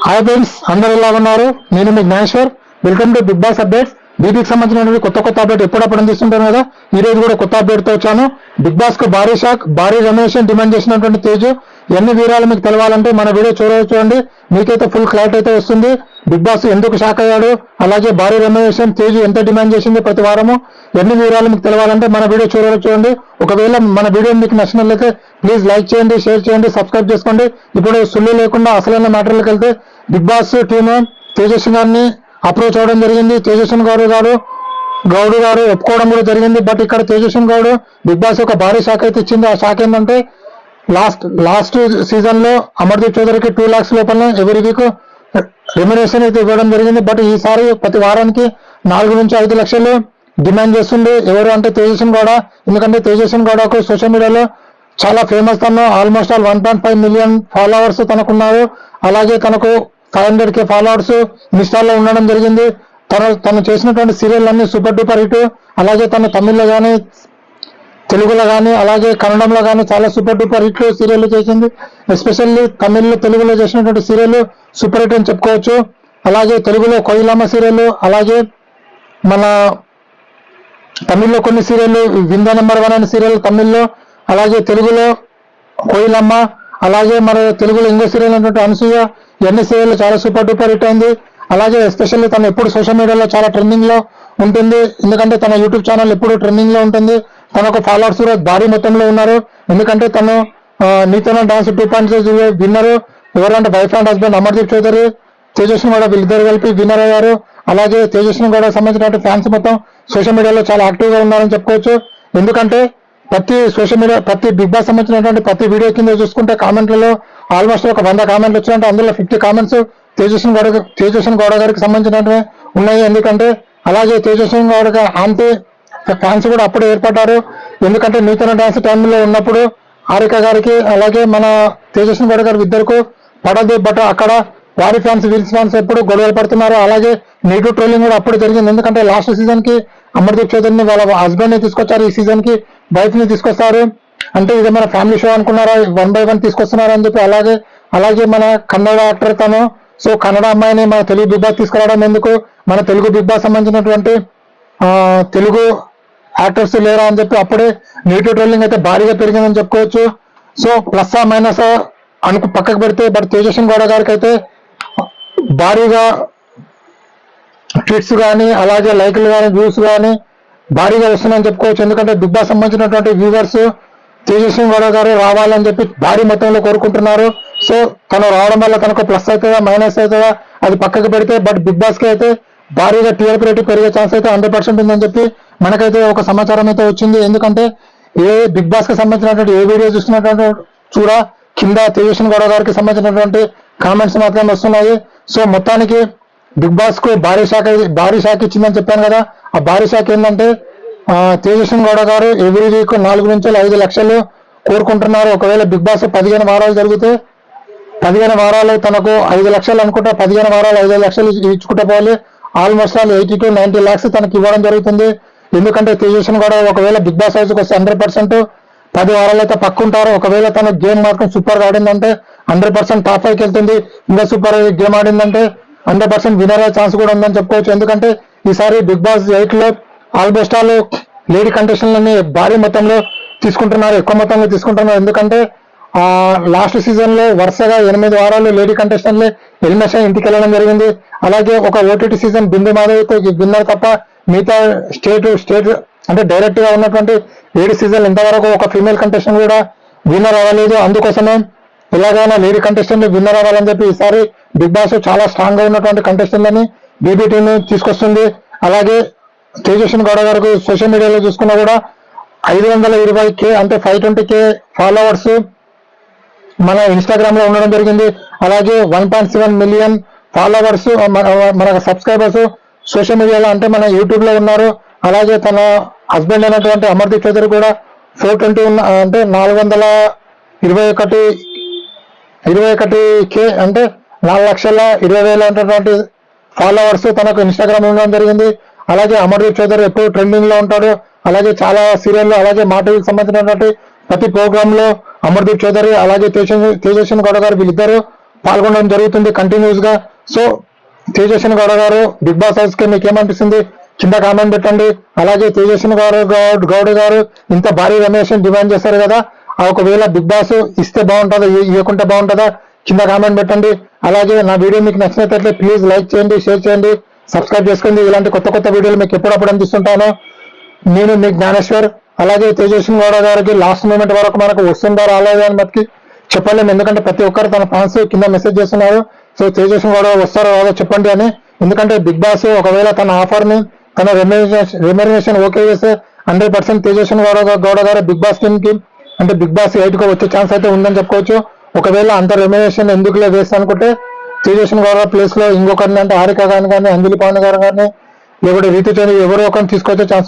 Hi friends, అందరు ఎలా ఉన్నారు? నేను మీ Gnaneshwar. Welcome to big boss updates. బీబీకి సంబంధించినటువంటి కొత్త అప్డేట్ ఎప్పుడప్పుడు అందిస్తుంటాను కదా. ఈ రోజు కూడా కొత్త అప్డేట్ తో వచ్చాను. బిగ్ బాస్ కు భారీ షాక్, భారీ రెమ్యునరేషన్ డిమాండ్ చేసినటువంటి తేజు. ఎన్ని వివరాలు మీకు తెలవాలంటే మన వీడియో చూడండి. మీకైతే ఫుల్ క్లారిటీ అయితే వస్తుంది. బిగ్ బాస్ ఎందుకు షాక్ అయ్యాడు, అలాగే భారీ రెమ్యునరేషన్ తేజు ఎంత డిమాండ్ చేసింది ప్రతి వారము, ఎన్ని వివరాలు మీకు తెలవాలంటే మన వీడియో చూడండి. ఒకవేళ మన వీడియో మీకు నచ్చినట్లయితే ప్లీజ్ లైక్ చేయండి, షేర్ చేయండి, సబ్స్క్రైబ్ చేసుకోండి. ఇప్పుడు సుల్లు లేకుండా అసలైన మ్యాటర్లకు వెళ్తే, బిగ్ బాస్ టీమ్ తేజస్వి గారిని అప్రోచ్ అవ్వడం జరిగింది. తేజస్వి గౌడ్ గారు ఒప్పుకోవడం కూడా జరిగింది. బట్ ఇక్కడ తేజస్వి గౌడ్ బిగ్ బాస్ ఒక భారీ షాక్ అయితే ఇచ్చింది. ఆ షాక్ ఏంటంటే, లాస్ట్ సీజన్ లో అమర్దీప్ చౌదరికి 2 lakhs లోపల ఎవరి వీక్ రెమ్యునరేషన్ అయితే ఇవ్వడం జరిగింది. బట్ ఈసారి ప్రతి వారానికి 4 నుంచి 5 లక్షలు డిమాండ్ చేస్తుంది. ఎవరు అంటే తేజస్వి గౌడ. ఎందుకంటే తేజస్వి గౌడకు సోషల్ మీడియాలో చాలా ఫేమస్. తను ఆల్మోస్ట్ 1.5 million ఫాలోవర్స్ తనకున్నారు. అలాగే తనకు 500K ఫాలోవర్స్ ఇన్స్టాలో ఉండడం జరిగింది. తను చేసినటువంటి సీరియల్ అన్ని సూపర్ డూపర్ హిట్. అలాగే తను తమిళ్లో కానీ, తెలుగులో కానీ, అలాగే కన్నడంలో కానీ చాలా సూపర్ డూపర్ హిట్లు సీరియల్ చేసింది. ఎస్పెషల్లీ తమిళ్లో, తెలుగులో చేసినటువంటి సీరియల్ సూపర్ హిట్ అని చెప్పుకోవచ్చు. అలాగే తెలుగులో కోయిలమ్మ సీరియల్, అలాగే మన తమిళ్లో కొన్ని సీరియల్, విందా నెంబర్ 1 అనే సీరియల్ తమిళ్లో, అలాగే తెలుగులో కోయిలమ్మ, అలాగే మన తెలుగులో ఇంకో సీరియల్ అయినటువంటి అనసూయ, ఇవన్నీ సీరియల్ చాలా సూపర్ డూపర్ హిట్ అయింది. అలాగే ఎస్పెషల్లీ తను ఎప్పుడు సోషల్ మీడియాలో చాలా ట్రెండింగ్ లో ఉంటుంది. ఎందుకంటే తన యూట్యూబ్ ఛానల్ ఎప్పుడు ట్రెండింగ్ లో ఉంటుంది. తనకు ఫాలోవర్స్ కూడా భారీ మొత్తంలో ఉన్నారు. ఎందుకంటే తను నీతోనే డాన్స్ 2.0 విన్నర్. ఎవరంటే wife and husband Amardeep Chowdary, Tejaswi కూడా వీళ్ళిద్దరు కలిపి విన్నర్ అయ్యారు. అలాగే తేజస్వి కూడా సంబంధించిన ఫ్యాన్స్ మొత్తం సోషల్ మీడియాలో చాలా యాక్టివ్ గా ఉన్నారని చెప్పుకోవచ్చు. ఎందుకంటే ప్రతి సోషల్ మీడియా, ప్రతి బిగ్ బాస్ సంబంధించినటువంటి ప్రతి వీడియో కింద చూసుకుంటే కామెంట్లలో ఆల్మోస్ట్ ఒక 100 కామెంట్లు వచ్చినట్టు అందులో 50 కామెంట్స్ తేజస్వి గౌడ గారికి సంబంధించినవి ఉన్నాయి. ఎందుకంటే అలాగే తేజస్వి గౌడ ఆంటీ ఫ్యాన్స్ కూడా అప్పుడు ఏర్పడ్డారు. ఎందుకంటే నూతన డాన్స్ టైంలో ఉన్నప్పుడు హారిక గారికి, అలాగే మన తేజస్వి గౌడ గారికి ఇద్దరికి పడదు. బట్ అక్కడ వారి ఫ్యాన్స్, వీల్స్ ఫ్యాన్స్ ఎప్పుడు గొడవలు పడుతున్నారు. అలాగే నెగిటివ్ ట్రోలింగ్ కూడా అప్పుడు జరిగింది. ఎందుకంటే లాస్ట్ సీజన్ కి అమర్దీప్ చౌదరిని వాళ్ళ హస్బెండ్ ని తీసుకొచ్చారు, ఈ సీజన్ కి వైఫ్ ని తీసుకొస్తారు. అంటే ఇది మన ఫ్యామిలీ షో అనుకున్నారా, 1 by 1 తీసుకొస్తున్నారు అని చెప్పి. అలాగే మన కన్నడ యాక్టర్ తను, సో కన్నడ అమ్మాయిని మన తెలుగు బిగ్ బాస్ తీసుకురావడం ఎందుకు, మన తెలుగు బిగ్ బాస్ సంబంధించినటువంటి తెలుగు యాక్టర్స్ లేరా అని చెప్పి అప్పుడే నెగిటివ్ ట్రోలింగ్ అయితే భారీగా పెరిగిందని చెప్పుకోవచ్చు. సో ప్లస్ మైనస్ పక్కకు పెడితే, బట్ తేజస్వి గౌడ గారికి అయితే భారీగా ట్వీట్స్ కానీ, అలాగే లైక్లు కానీ, వ్యూస్ కానీ భారీగా వస్తున్నాయని చెప్పుకోవచ్చు. ఎందుకంటే బిగ్ బాస్ సంబంధించినటువంటి వ్యూవర్స్ తేజస్వి గౌడ గారు రావాలని చెప్పి భారీ మొత్తంలో కోరుకుంటున్నారు. సో తను రావడం వల్ల తనకు ప్లస్ అవుతుందా, మైనస్ అవుతుందా అది పక్కకు పెడితే, బట్ బిగ్ బాస్ కి అయితే భారీగా టీఆర్పీ రేటింగ్ పెరిగే ఛాన్స్ అయితే 100% ఉందని చెప్పి మనకైతే ఒక సమాచారం అయితే వచ్చింది. ఎందుకంటే ఏ బిగ్ బాస్ కి సంబంధించినటువంటి ఏ వీడియో చూస్తున్నటువంటి చూడ కింద తేజస్వి గౌడ గారికి సంబంధించినటువంటి కామెంట్స్ మాత్రమే వస్తున్నాయి. సో మొత్తానికి బిగ్ బాస్ కు భారీ షాక్ ఇచ్చిందని చెప్పాను కదా. ఆ భారీ షాక్ ఏంటంటే, తేజస్వి గౌడ గారు ఎవ్రీ వీక్ 4 నుంచి 5 లక్షలు కోరుకుంటున్నారు. ఒకవేళ బిగ్ బాస్ 15 వారాలు జరిగితే 15 వారాలు తనకు 5 లక్షలు అనుకుంటా, 15 వారాలు 5 లక్షలు ఇచ్చుకుంటా పోవాలి. ఆల్మోస్ట్ 80 to 90 lakhs తనకి ఇవ్వడం జరుగుతుంది. ఎందుకంటే తేజస్వి గౌడ ఒకవేళ బిగ్ బాస్ హౌస్కి వస్తే 100% 10 వారాలు అయితే పక్కుంటారు. ఒకవేళ తన గేమ్ మాత్రం సూపర్ గా ఆడిందంటే 100% టాప్ 5కి వెళ్తుంది. ఇంకా సూపర్ గేమ్ ఆడిందంటే 100% వినర్ అయ్యే ఛాన్స్ కూడా ఉందని చెప్పుకోవచ్చు. ఎందుకంటే ఈసారి బిగ్ బాస్ 8 లో ఆల్మోస్ట్ లేడీ కంటెస్టెంట్లని భారీ మొత్తంలో తీసుకుంటున్నారు, ఎక్కువ మొత్తంలో తీసుకుంటున్నారు. ఎందుకంటే లాస్ట్ సీజన్ లో వరుసగా 8 వారాలు లేడీ కంటెస్టెంట్లే ఎలిమినేషన్ ఇంటికి వెళ్ళడం జరిగింది. అలాగే ఒక ఓటీటీ సీజన్ బిందు మాధవ్తో విన్నర్ తప్ప మిగతా స్టేట్ అంటే డైరెక్ట్ గా ఉన్నటువంటి 7 సీజన్లు ఇంతవరకు ఒక ఫీమేల్ కంటెస్టెంట్ కూడా విన్నర్ అవ్వలేదు. అందుకోసమే ఎలాగైనా లేడీ కంటెస్టెంట్ విన్నర్ అవ్వాలని చెప్పి ఈసారి బిగ్ బాస్ చాలా స్ట్రాంగ్ గా ఉన్నటువంటి కంటెస్టెంట్లని బీబీ టీమ్ తీసుకొస్తుంది. అలాగే తేజస్వి గౌడ గారికి సోషల్ మీడియాలో చూసుకున్నా కూడా 520K అంటే 520K ఫాలోవర్స్ మన ఇన్స్టాగ్రామ్ లో ఉండడం జరిగింది. అలాగే 1.7 million ఫాలోవర్స్ మన సబ్స్క్రైబర్స్ సోషల్ మీడియాలో అంటే మన యూట్యూబ్ లో ఉన్నారు. అలాగే తన హస్బెండ్ అయినటువంటి అమర్దీప్ చౌదరి కూడా 420 అంటే 421K అంటే 4,20,000 అనేటువంటి ఫాలోవర్స్ తనకు ఇన్స్టాగ్రామ్ ఉండడం జరిగింది. అలాగే అమర్దీప్ చౌదరి ఎప్పుడు ట్రెండింగ్ లో ఉంటాడు. అలాగే చాలా సీరియల్, అలాగే మా టీవీకి సంబంధించినటువంటి ప్రతి ప్రోగ్రామ్ లో అమర్దీప్ చౌదరి అలాగే తేజస్వి గౌడ గారు వీళ్ళిద్దరు పాల్గొనడం జరుగుతుంది కంటిన్యూస్ గా. సో తేజస్విని గౌడ గారు బిగ్ బాస్ హౌస్ కి మీకు ఏమనిపిస్తుంది కింద కామెంట్ పెట్టండి. అలాగే తేజస్విని గౌడ గారు ఇంత భారీ రెమ్యునరేషన్ డిమాండ్ చేశారు కదా, ఒకవేళ బిగ్ బాస్ ఇస్తే బాగుంటుందా ఇవ్వకుంటే బాగుంటుందా కింద కామెంట్ పెట్టండి. అలాగే నా వీడియో మీకు నచ్చినట్లయితే ప్లీజ్ లైక్ చేయండి, షేర్ చేయండి, సబ్స్క్రైబ్ చేసుకోండి. ఇలాంటి కొత్త కొత్త వీడియోలు మీకు ఎప్పుడప్పుడు అందిస్తుంటాను. నేను మీ జ్ఞానేశ్వర్. అలాగే తేజస్విని గౌడ గారికి లాస్ట్ మూమెంట్ వరకు మనకు వస్తుందా రాలేదా అని మనకి చెప్పలేము, ఎందుకంటే ప్రతి ఒక్కరు తన ఫ్యాన్స్ కింద మెసేజ్ చేస్తున్నారు. సో తేజస్విని గౌడ వస్తారో రాదో చెప్పండి అని. ఎందుకంటే బిగ్ బాస్ ఒకవేళ తన ఆఫర్ ని తన రెమ్యునరేషన్ ఓకే చేస్తే 100% తేజస్విని గౌడ గారు బిగ్ బాస్ టీమ్ కి అంటే బిగ్ బాస్ 8 కు వచ్చే ఛాన్స్ అయితే ఉందని చెప్పుకోవచ్చు. ఒకవేళ అంత రెమ్యునరేషన్ ఎందుకులే వేస్తా అనుకుంటే తేజస్విని గౌడ ప్లేస్ లో ఇంకొకరిని అంటే హారిక గారిని కానీ, అంజలి పవన్ గారు కానీ, లేకపోతే రీతు చంద్ర ఎవరో ఒకరిని తీసుకొచ్చే ఛాన్స్ ఉంది.